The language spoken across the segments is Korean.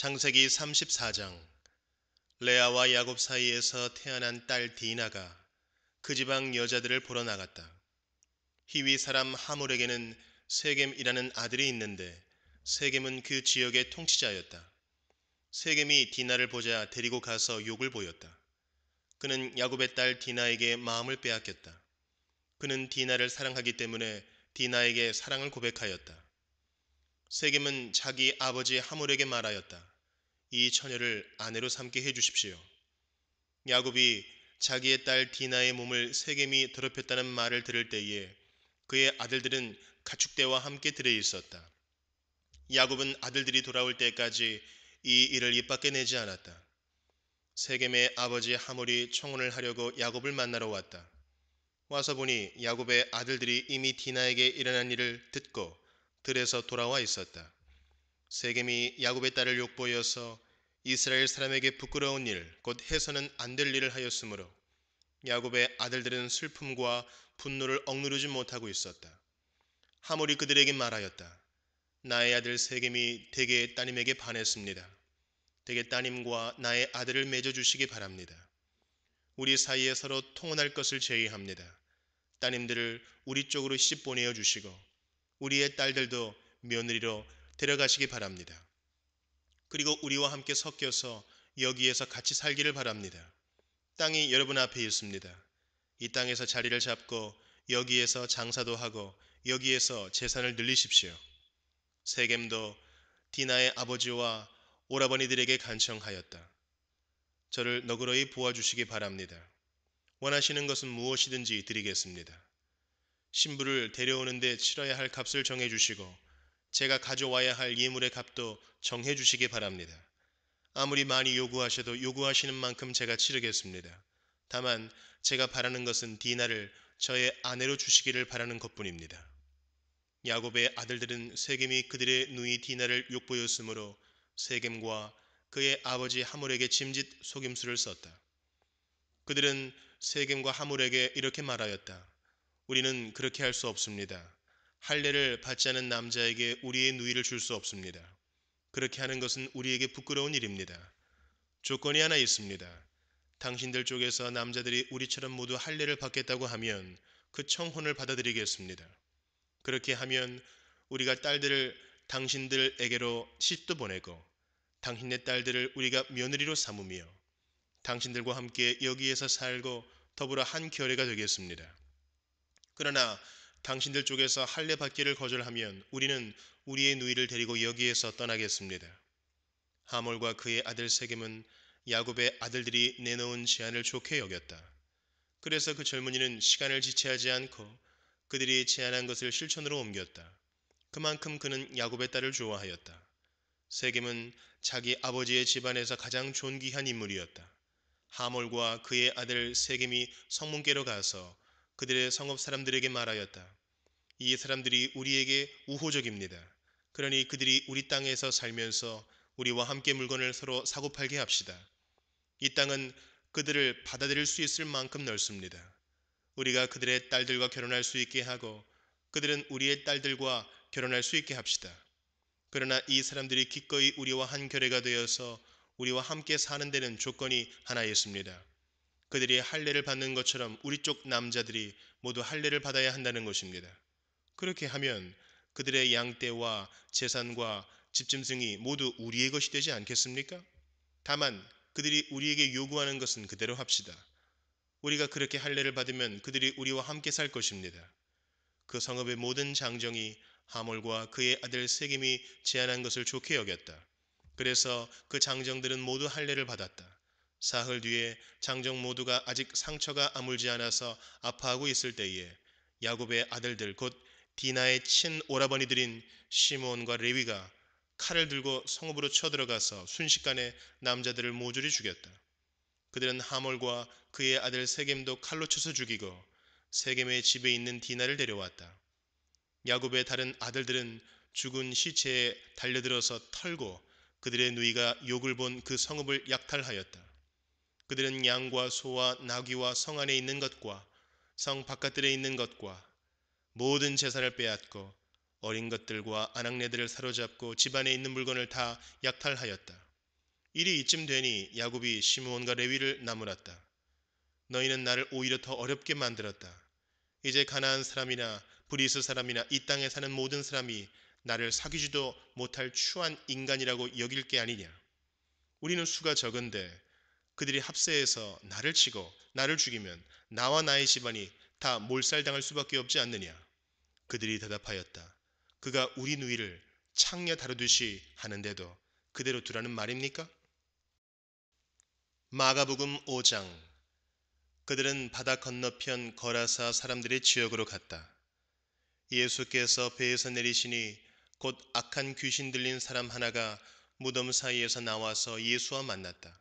창세기 34장. 레아와 야곱 사이에서 태어난 딸 디나가 그 지방 여자들을 보러 나갔다. 히위 사람 하몰에게는 세겜이라는 아들이 있는데 세겜은 그 지역의 통치자였다. 세겜이 디나를 보자 데리고 가서 욕을 보였다. 그는 야곱의 딸 디나에게 마음을 빼앗겼다. 그는 디나를 사랑하기 때문에 디나에게 사랑을 고백하였다. 세겜은 자기 아버지 하몰에게 말하였다. 이 처녀를 아내로 삼게 해주십시오. 야곱이 자기의 딸 디나의 몸을 세겜이 더럽혔다는 말을 들을 때에 그의 아들들은 가축대와 함께 들어 있었다. 야곱은 아들들이 돌아올 때까지 이 일을 입 밖에 내지 않았다. 세겜의 아버지 하몰이 청혼을 하려고 야곱을 만나러 왔다. 와서 보니 야곱의 아들들이 이미 디나에게 일어난 일을 듣고 들에서 돌아와 있었다. 세겜이 야곱의 딸을 욕보여서 이스라엘 사람에게 부끄러운 일, 곧 해서는 안 될 일을 하였으므로 야곱의 아들들은 슬픔과 분노를 억누르지 못하고 있었다. 하몰이 그들에게 말하였다. 나의 아들 세겜이 대개 따님에게 반했습니다. 대개 따님과 나의 아들을 맺어주시기 바랍니다. 우리 사이에 서로 통혼할 것을 제의합니다. 따님들을 우리 쪽으로 시집 보내어 주시고 우리의 딸들도 며느리로 데려가시기 바랍니다. 그리고 우리와 함께 섞여서 여기에서 같이 살기를 바랍니다. 땅이 여러분 앞에 있습니다. 이 땅에서 자리를 잡고 여기에서 장사도 하고 여기에서 재산을 늘리십시오. 세겜도 디나의 아버지와 오라버니들에게 간청하였다. 저를 너그러이 보아주시기 바랍니다. 원하시는 것은 무엇이든지 드리겠습니다. 신부를 데려오는데 치러야 할 값을 정해주시고 제가 가져와야 할 예물의 값도 정해주시기 바랍니다. 아무리 많이 요구하셔도 요구하시는 만큼 제가 치르겠습니다. 다만 제가 바라는 것은 디나를 저의 아내로 주시기를 바라는 것뿐입니다. 야곱의 아들들은 세겜이 그들의 누이 디나를 욕보였으므로 세겜과 그의 아버지 하몰에게 짐짓 속임수를 썼다. 그들은 세겜과 하몰에게 이렇게 말하였다. 우리는 그렇게 할 수 없습니다. 할례를 받지 않은 남자에게 우리의 누이를 줄 수 없습니다. 그렇게 하는 것은 우리에게 부끄러운 일입니다. 조건이 하나 있습니다. 당신들 쪽에서 남자들이 우리처럼 모두 할례를 받겠다고 하면 그 청혼을 받아들이겠습니다. 그렇게 하면 우리가 딸들을 당신들에게로 시집도 보내고 당신네 딸들을 우리가 며느리로 삼으며 당신들과 함께 여기에서 살고 더불어 한 결의가 되겠습니다. 그러나 당신들 쪽에서 할례 받기를 거절하면 우리는 우리의 누이를 데리고 여기에서 떠나겠습니다. 하몰과 그의 아들 세겜은 야곱의 아들들이 내놓은 제안을 좋게 여겼다. 그래서 그 젊은이는 시간을 지체하지 않고 그들이 제안한 것을 실천으로 옮겼다. 그만큼 그는 야곱의 딸을 좋아하였다. 세겜은 자기 아버지의 집안에서 가장 존귀한 인물이었다. 하몰과 그의 아들 세겜이 성문께로 가서 그들의 성읍 사람들에게 말하였다. 이 사람들이 우리에게 우호적입니다. 그러니 그들이 우리 땅에서 살면서 우리와 함께 물건을 서로 사고팔게 합시다. 이 땅은 그들을 받아들일 수 있을 만큼 넓습니다. 우리가 그들의 딸들과 결혼할 수 있게 하고 그들은 우리의 딸들과 결혼할 수 있게 합시다. 그러나 이 사람들이 기꺼이 우리와 한 결의가 되어서 우리와 함께 사는 데는 조건이 하나 있습니다. 그들이 할례를 받는 것처럼 우리 쪽 남자들이 모두 할례를 받아야 한다는 것입니다. 그렇게 하면 그들의 양떼와 재산과 집짐승이 모두 우리의 것이 되지 않겠습니까? 다만 그들이 우리에게 요구하는 것은 그대로 합시다. 우리가 그렇게 할례를 받으면 그들이 우리와 함께 살 것입니다. 그 성읍의 모든 장정이 하몰과 그의 아들 세겜이 제안한 것을 좋게 여겼다. 그래서 그 장정들은 모두 할례를 받았다. 사흘 뒤에 장정 모두가 아직 상처가 아물지 않아서 아파하고 있을 때에 야곱의 아들들 곧 디나의 친오라버니들인 시몬과 레위가 칼을 들고 성읍으로 쳐들어가서 순식간에 남자들을 모조리 죽였다. 그들은 하몰과 그의 아들 세겜도 칼로 쳐서 죽이고 세겜의 집에 있는 디나를 데려왔다. 야곱의 다른 아들들은 죽은 시체에 달려들어서 털고 그들의 누이가 욕을 본 그 성읍을 약탈하였다. 그들은 양과 소와 나귀와 성 안에 있는 것과 성 바깥들에 있는 것과 모든 재산을 빼앗고 어린 것들과 아낙네들을 사로잡고 집안에 있는 물건을 다 약탈하였다. 일이 이쯤 되니 야곱이 시므온과 레위를 나무랐다. 너희는 나를 오히려 더 어렵게 만들었다. 이제 가나안 사람이나 브리스 사람이나 이 땅에 사는 모든 사람이 나를 사귀지도 못할 추한 인간이라고 여길 게 아니냐. 우리는 수가 적은데 그들이 합세해서 나를 치고 나를 죽이면 나와 나의 집안이 다 몰살당할 수밖에 없지 않느냐. 그들이 대답하였다. 그가 우리 누이를 창녀 다루듯이 하는데도 그대로 두라는 말입니까? 마가복음 5장. 그들은 바다 건너편 거라사 사람들의 지역으로 갔다. 예수께서 배에서 내리시니 곧 악한 귀신 들린 사람 하나가 무덤 사이에서 나와서 예수와 만났다.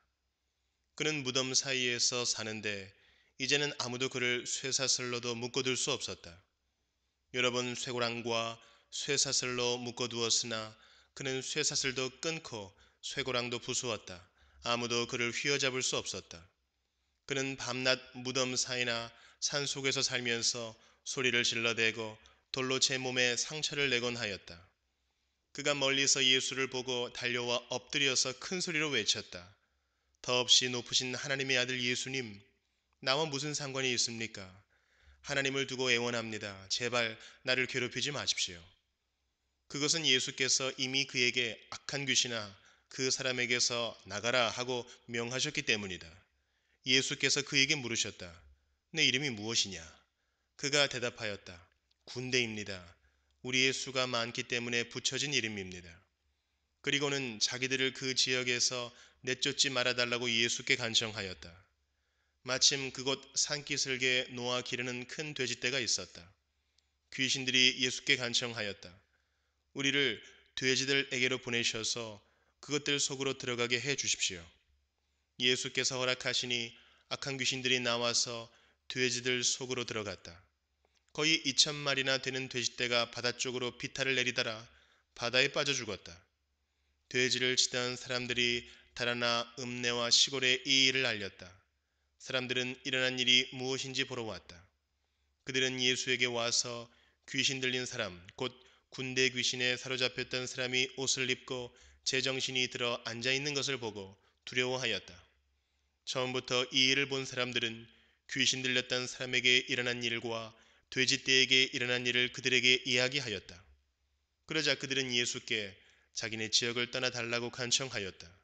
그는 무덤 사이에서 사는데 이제는 아무도 그를 쇠사슬로도 묶어둘 수 없었다. 여러 번 쇠고랑과 쇠사슬로 묶어두었으나 그는 쇠사슬도 끊고 쇠고랑도 부수었다. 아무도 그를 휘어잡을 수 없었다. 그는 밤낮 무덤 사이나 산속에서 살면서 소리를 질러대고 돌로 제 몸에 상처를 내곤 하였다. 그가 멀리서 예수를 보고 달려와 엎드려서 큰 소리로 외쳤다. 더없이 높으신 하나님의 아들 예수님, 나와 무슨 상관이 있습니까? 하나님을 두고 애원합니다. 제발 나를 괴롭히지 마십시오. 그것은 예수께서 이미 그에게 악한 귀신아 그 사람에게서 나가라 하고 명하셨기 때문이다. 예수께서 그에게 물으셨다. 내 이름이 무엇이냐? 그가 대답하였다. 군대입니다. 우리의 수가 많기 때문에 붙여진 이름입니다. 그리고는 자기들을 그 지역에서 내쫓지 말아달라고 예수께 간청하였다. 마침 그곳 산기슭에 놓아 기르는 큰 돼지떼가 있었다. 귀신들이 예수께 간청하였다. 우리를 돼지들에게로 보내셔서 그것들 속으로 들어가게 해 주십시오. 예수께서 허락하시니 악한 귀신들이 나와서 돼지들 속으로 들어갔다. 거의 2,000마리나 되는 돼지떼가 바다 쪽으로 비탈을 내리다라 바다에 빠져 죽었다. 돼지를 치던 사람들이 달아나 읍내와 시골에 이 일을 알렸다. 사람들은 일어난 일이 무엇인지 보러 왔다. 그들은 예수에게 와서 귀신 들린 사람, 곧 군대 귀신에 사로잡혔던 사람이 옷을 입고 제정신이 들어 앉아 있는 것을 보고 두려워하였다. 처음부터 이 일을 본 사람들은 귀신 들렸던 사람에게 일어난 일과 돼지떼에게 일어난 일을 그들에게 이야기하였다. 그러자 그들은 예수께 자기네 지역을 떠나 달라고 간청하였다.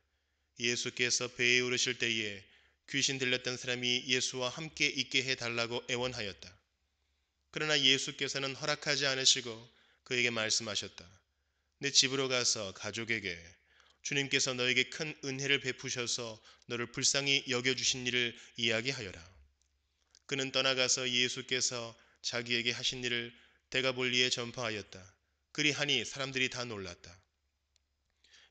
예수께서 배에 오르실 때에 귀신 들렸던 사람이 예수와 함께 있게 해 달라고 애원하였다. 그러나 예수께서는 허락하지 않으시고 그에게 말씀하셨다. 내 집으로 가서 가족에게 주님께서 너에게 큰 은혜를 베푸셔서 너를 불쌍히 여겨주신 일을 이야기하여라. 그는 떠나가서 예수께서 자기에게 하신 일을 데가볼리에 전파하였다. 그리하니 사람들이 다 놀랐다.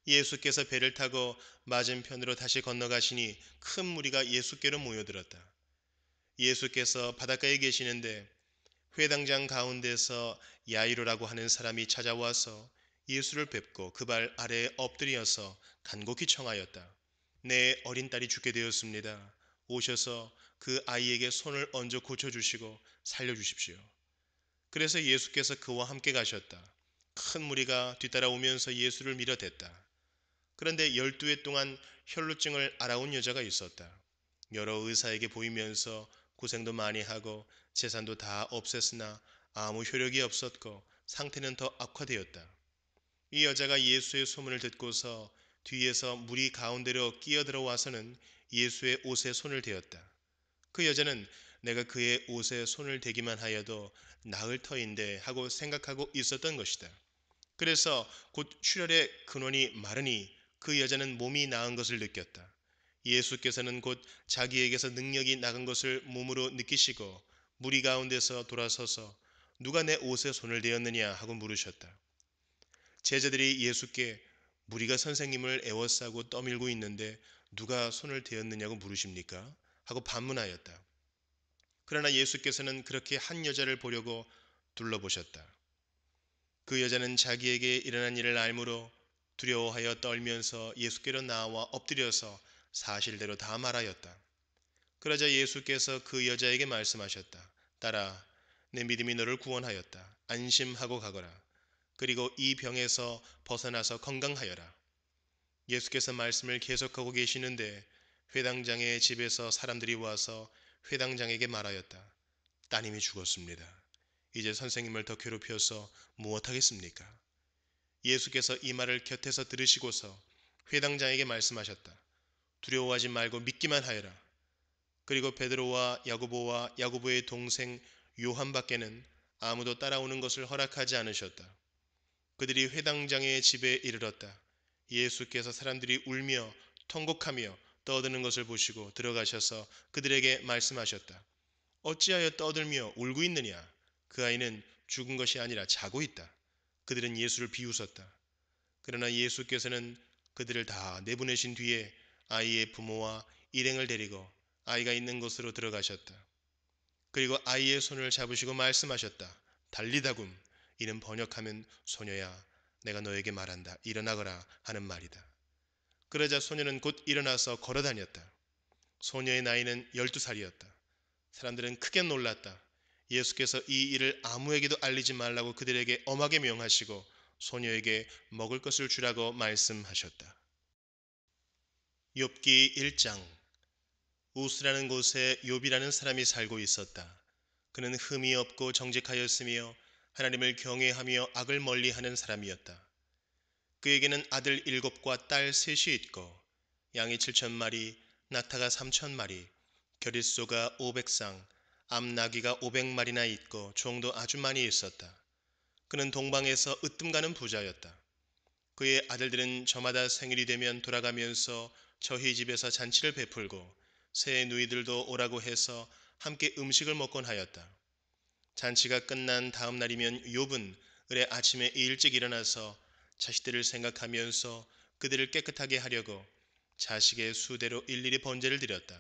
예수께서 배를 타고 맞은편으로 다시 건너가시니 큰 무리가 예수께로 모여들었다. 예수께서 바닷가에 계시는데 회당장 가운데서 야이로라고 하는 사람이 찾아와서 예수를 뵙고 그 발 아래에 엎드려서 간곡히 청하였다. 내 어린 딸이 죽게 되었습니다. 오셔서 그 아이에게 손을 얹어 고쳐주시고 살려주십시오. 그래서 예수께서 그와 함께 가셨다. 큰 무리가 뒤따라오면서 예수를 밀어댔다. 그런데 12해 동안 혈루증을 앓아온 여자가 있었다. 여러 의사에게 보이면서 고생도 많이 하고 재산도 다 없앴으나 아무 효력이 없었고 상태는 더 악화되었다. 이 여자가 예수의 소문을 듣고서 뒤에서 무리 가운데로 끼어들어와서는 예수의 옷에 손을 대었다. 그 여자는 내가 그의 옷에 손을 대기만 하여도 나을 터인데 하고 생각하고 있었던 것이다. 그래서 곧 출혈의 근원이 마르니 그 여자는 몸이 나은 것을 느꼈다. 예수께서는 곧 자기에게서 능력이 나간 것을 몸으로 느끼시고 무리 가운데서 돌아서서 누가 내 옷에 손을 대었느냐 하고 물으셨다. 제자들이 예수께 무리가 선생님을 애워싸고 떠밀고 있는데 누가 손을 대었느냐고 물으십니까? 하고 반문하였다. 그러나 예수께서는 그렇게 한 여자를 보려고 둘러보셨다. 그 여자는 자기에게 일어난 일을 알므로 두려워하여 떨면서 예수께로 나와 엎드려서 사실대로 다 말하였다. 그러자 예수께서 그 여자에게 말씀하셨다. 딸아, 내 믿음이 너를 구원하였다. 안심하고 가거라. 그리고 이 병에서 벗어나서 건강하여라. 예수께서 말씀을 계속하고 계시는데 회당장의 집에서 사람들이 와서 회당장에게 말하였다. 따님이 죽었습니다. 이제 선생님을 더 괴롭혀서 무엇하겠습니까? 예수께서 이 말을 곁에서 들으시고서 회당장에게 말씀하셨다. 두려워하지 말고 믿기만 하여라. 그리고 베드로와 야고보와 야고보의 동생 요한밖에는 아무도 따라오는 것을 허락하지 않으셨다. 그들이 회당장의 집에 이르렀다. 예수께서 사람들이 울며 통곡하며 떠드는 것을 보시고 들어가셔서 그들에게 말씀하셨다. 어찌하여 떠들며 울고 있느냐? 그 아이는 죽은 것이 아니라 자고 있다. 그들은 예수를 비웃었다. 그러나 예수께서는 그들을 다 내보내신 뒤에 아이의 부모와 일행을 데리고 아이가 있는 곳으로 들어가셨다. 그리고 아이의 손을 잡으시고 말씀하셨다. 달리다굼. 이는 번역하면 소녀야 내가 너에게 말한다. 일어나거라 하는 말이다. 그러자 소녀는 곧 일어나서 걸어다녔다. 소녀의 나이는 12살이었다. 사람들은 크게 놀랐다. 예수께서 이 일을 아무에게도 알리지 말라고 그들에게 엄하게 명하시고 소녀에게 먹을 것을 주라고 말씀하셨다. 욥기 1장. 우스라는 곳에 욥이라는 사람이 살고 있었다. 그는 흠이 없고 정직하였으며 하나님을 경외하며 악을 멀리하는 사람이었다. 그에게는 아들 7과 딸 3이 있고 양이 7,000마리, 낙타가 3,000마리, 겨릿소가 500쌍, 암나귀가 500마리나 있고 종도 아주 많이 있었다. 그는 동방에서 으뜸가는 부자였다. 그의 아들들은 저마다 생일이 되면 돌아가면서 저희 집에서 잔치를 베풀고 새 누이들도 오라고 해서 함께 음식을 먹곤 하였다. 잔치가 끝난 다음 날이면 욥은 을에 아침에 일찍 일어나서 자식들을 생각하면서 그들을 깨끗하게 하려고 자식의 수대로 일일이 번제를 드렸다.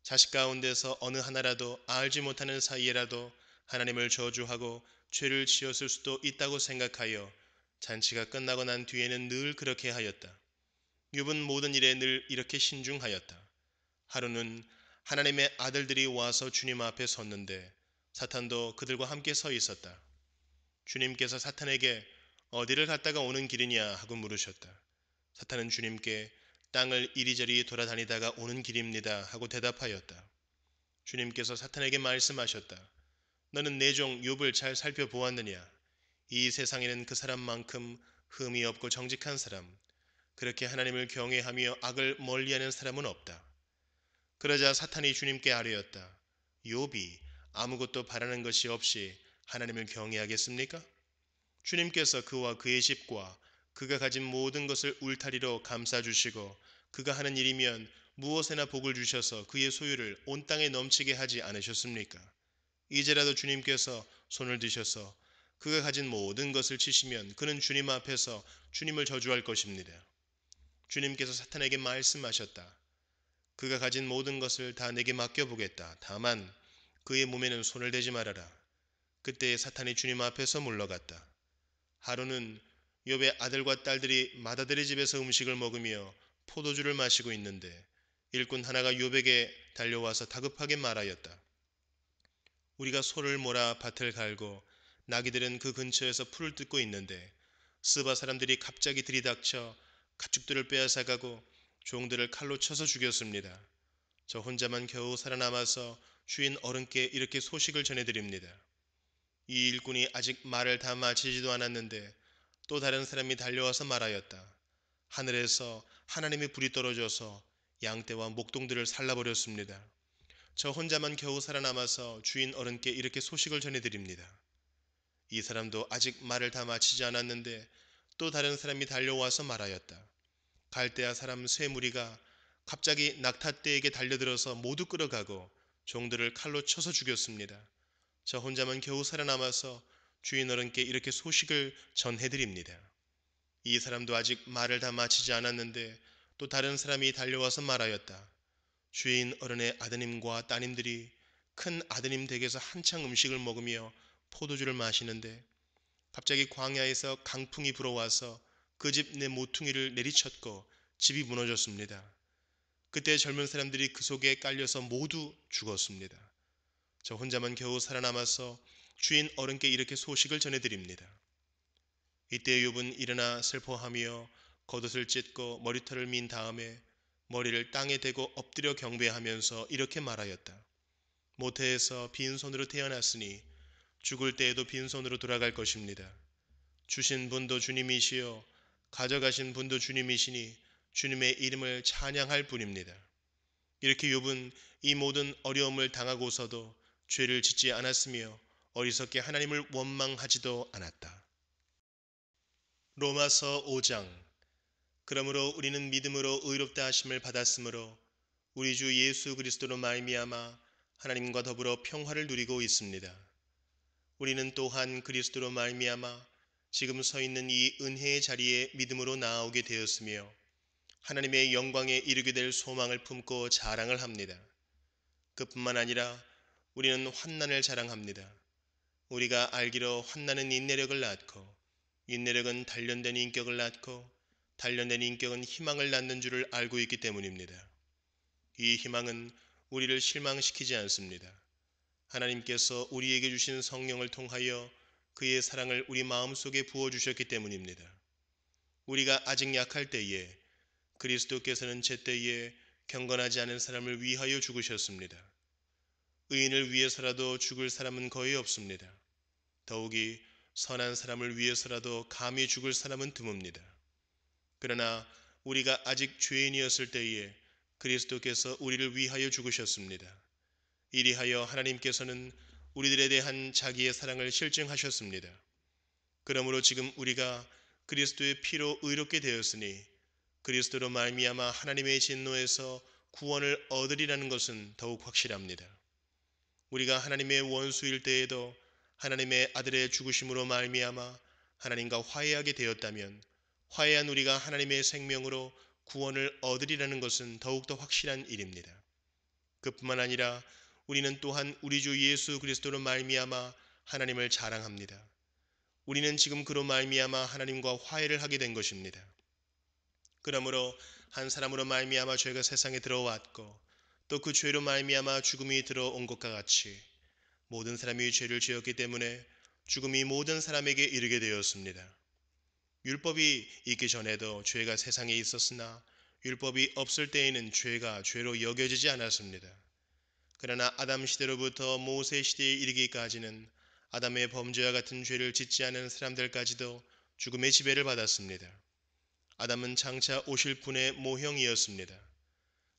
자식 가운데서 어느 하나라도 알지 못하는 사이에라도 하나님을 저주하고 죄를 지었을 수도 있다고 생각하여 잔치가 끝나고 난 뒤에는 늘 그렇게 하였다. 욥은 모든 일에 늘 이렇게 신중하였다. 하루는 하나님의 아들들이 와서 주님 앞에 섰는데 사탄도 그들과 함께 서 있었다. 주님께서 사탄에게 어디를 갔다가 오는 길이냐 하고 물으셨다. 사탄은 주님께 땅을 이리저리 돌아다니다가 오는 길입니다 하고 대답하였다. 주님께서 사탄에게 말씀하셨다. 너는 내 종 욥을 잘 살펴보았느냐? 이 세상에는 그 사람만큼 흠이 없고 정직한 사람, 그렇게 하나님을 경외하며 악을 멀리하는 사람은 없다. 그러자 사탄이 주님께 아뢰었다. 욥이 아무것도 바라는 것이 없이 하나님을 경외하겠습니까? 주님께서 그와 그의 집과 그가 가진 모든 것을 울타리로 감싸주시고 그가 하는 일이면 무엇에나 복을 주셔서 그의 소유를 온 땅에 넘치게 하지 않으셨습니까? 이제라도 주님께서 손을 드셔서 그가 가진 모든 것을 치시면 그는 주님 앞에서 주님을 저주할 것입니다. 주님께서 사탄에게 말씀하셨다. 그가 가진 모든 것을 다 내게 맡겨보겠다. 다만 그의 몸에는 손을 대지 말아라. 그때 사탄이 주님 앞에서 물러갔다. 하루는 욥의 아들과 딸들이 맏아들의 집에서 음식을 먹으며 포도주를 마시고 있는데 일꾼 하나가 욥에게 달려와서 다급하게 말하였다. 우리가 소를 몰아 밭을 갈고 나귀들은 그 근처에서 풀을 뜯고 있는데 스바 사람들이 갑자기 들이닥쳐 가축들을 빼앗아가고 종들을 칼로 쳐서 죽였습니다. 저 혼자만 겨우 살아남아서 주인 어른께 이렇게 소식을 전해드립니다. 이 일꾼이 아직 말을 다 마치지도 않았는데 또 다른 사람이 달려와서 말하였다. 하늘에서 하나님의 불이 떨어져서 양떼와 목동들을 살라버렸습니다. 저 혼자만 겨우 살아남아서 주인 어른께 이렇게 소식을 전해드립니다. 이 사람도 아직 말을 다 마치지 않았는데 또 다른 사람이 달려와서 말하였다. 갈대아 사람 세 무리가 갑자기 낙타떼에게 달려들어서 모두 끌어가고 종들을 칼로 쳐서 죽였습니다. 저 혼자만 겨우 살아남아서 주인 어른께 이렇게 소식을 전해드립니다. 이 사람도 아직 말을 다 마치지 않았는데 또 다른 사람이 달려와서 말하였다. 주인 어른의 아드님과 따님들이 큰 아드님 댁에서 한창 음식을 먹으며 포도주를 마시는데 갑자기 광야에서 강풍이 불어와서 그 집 내 모퉁이를 내리쳤고 집이 무너졌습니다. 그때 젊은 사람들이 그 속에 깔려서 모두 죽었습니다. 저 혼자만 겨우 살아남아서 주인 어른께 이렇게 소식을 전해드립니다. 이때 욥은 일어나 슬퍼하며 겉옷을 찢고 머리털을 민 다음에 머리를 땅에 대고 엎드려 경배하면서 이렇게 말하였다. 모태에서 빈손으로 태어났으니 죽을 때에도 빈손으로 돌아갈 것입니다. 주신 분도 주님이시요 가져가신 분도 주님이시니 주님의 이름을 찬양할 뿐입니다. 이렇게 욥은 이 모든 어려움을 당하고서도 죄를 짓지 않았으며 어리석게 하나님을 원망하지도 않았다. 로마서 5장. 그러므로 우리는 믿음으로 의롭다 하심을 받았으므로 우리 주 예수 그리스도로 말미암아 하나님과 더불어 평화를 누리고 있습니다. 우리는 또한 그리스도로 말미암아 지금 서 있는 이 은혜의 자리에 믿음으로 나아오게 되었으며 하나님의 영광에 이르게 될 소망을 품고 자랑을 합니다. 그뿐만 아니라 우리는 환난을 자랑합니다. 우리가 알기로 환난은 인내력을 낳고 인내력은 단련된 인격을 낳고 단련된 인격은 희망을 낳는 줄을 알고 있기 때문입니다. 이 희망은 우리를 실망시키지 않습니다. 하나님께서 우리에게 주신 성령을 통하여 그의 사랑을 우리 마음속에 부어주셨기 때문입니다. 우리가 아직 약할 때에 그리스도께서는 제때에 경건하지 않은 사람을 위하여 죽으셨습니다. 의인을 위해서라도 죽을 사람은 거의 없습니다. 더욱이 선한 사람을 위해서라도 감히 죽을 사람은 드뭅니다. 그러나 우리가 아직 죄인이었을 때에 그리스도께서 우리를 위하여 죽으셨습니다. 이리하여 하나님께서는 우리들에 대한 자기의 사랑을 실증하셨습니다. 그러므로 지금 우리가 그리스도의 피로 의롭게 되었으니 그리스도로 말미암아 하나님의 진노에서 구원을 얻으리라는 것은 더욱 확실합니다. 우리가 하나님의 원수일 때에도 하나님의 아들의 죽으심으로 말미암아 하나님과 화해하게 되었다면 화해한 우리가 하나님의 생명으로 구원을 얻으리라는 것은 더욱더 확실한 일입니다. 그뿐만 아니라 우리는 또한 우리 주 예수 그리스도로 말미암아 하나님을 자랑합니다. 우리는 지금 그로 말미암아 하나님과 화해를 하게 된 것입니다. 그러므로 한 사람으로 말미암아 죄가 세상에 들어왔고 또 그 죄로 말미암아 죽음이 들어온 것과 같이 모든 사람이 죄를 지었기 때문에 죽음이 모든 사람에게 이르게 되었습니다. 율법이 있기 전에도 죄가 세상에 있었으나 율법이 없을 때에는 죄가 죄로 여겨지지 않았습니다. 그러나 아담 시대로부터 모세 시대에 이르기까지는 아담의 범죄와 같은 죄를 짓지 않은 사람들까지도 죽음의 지배를 받았습니다. 아담은 장차 오실 분의 모형이었습니다.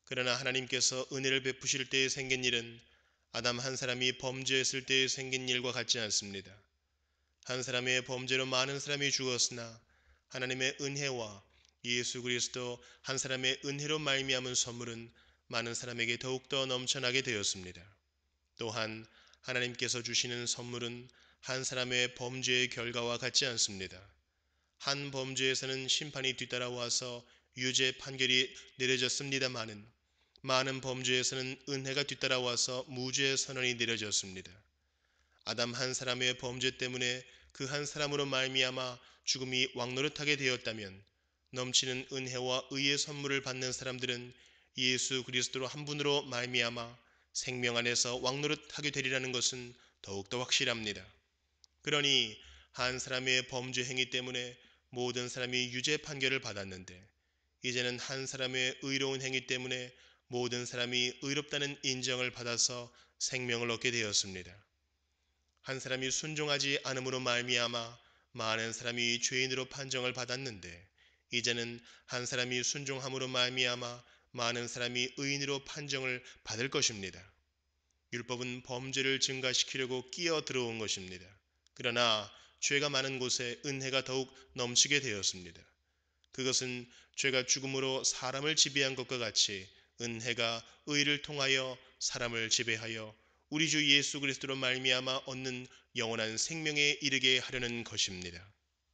그러나 하나님께서 은혜를 베푸실 때에 생긴 일은 아담 한 사람이 범죄했을 때에 생긴 일과 같지 않습니다. 한 사람의 범죄로 많은 사람이 죽었으나 하나님의 은혜와 예수 그리스도 한 사람의 은혜로 말미암은 선물은 많은 사람에게 더욱더 넘쳐나게 되었습니다. 또한 하나님께서 주시는 선물은 한 사람의 범죄의 결과와 같지 않습니다. 한 범죄에서는 심판이 뒤따라와서 유죄 판결이 내려졌습니다마는 많은 범죄에서는 은혜가 뒤따라와서 무죄 선언이 내려졌습니다. 아담 한 사람의 범죄 때문에 그 한 사람으로 말미암아 죽음이 왕노릇하게 되었다면 넘치는 은혜와 의의 선물을 받는 사람들은 예수 그리스도로 한 분으로 말미암아 생명 안에서 왕노릇하게 되리라는 것은 더욱더 확실합니다. 그러니 한 사람의 범죄 행위 때문에 모든 사람이 유죄 판결을 받았는데 이제는 한 사람의 의로운 행위 때문에 모든 사람이 의롭다는 인정을 받아서 생명을 얻게 되었습니다. 한 사람이 순종하지 않음으로 말미암아 많은 사람이 죄인으로 판정을 받았는데 이제는 한 사람이 순종함으로 말미암아 많은 사람이 의인으로 판정을 받을 것입니다. 율법은 범죄를 증가시키려고 끼어 들어온 것입니다. 그러나 죄가 많은 곳에 은혜가 더욱 넘치게 되었습니다. 그것은 죄가 죽음으로 사람을 지배한 것과 같이 은혜가 의를 통하여 사람을 지배하여 우리 주 예수 그리스도로 말미암아 얻는 영원한 생명에 이르게 하려는 것입니다.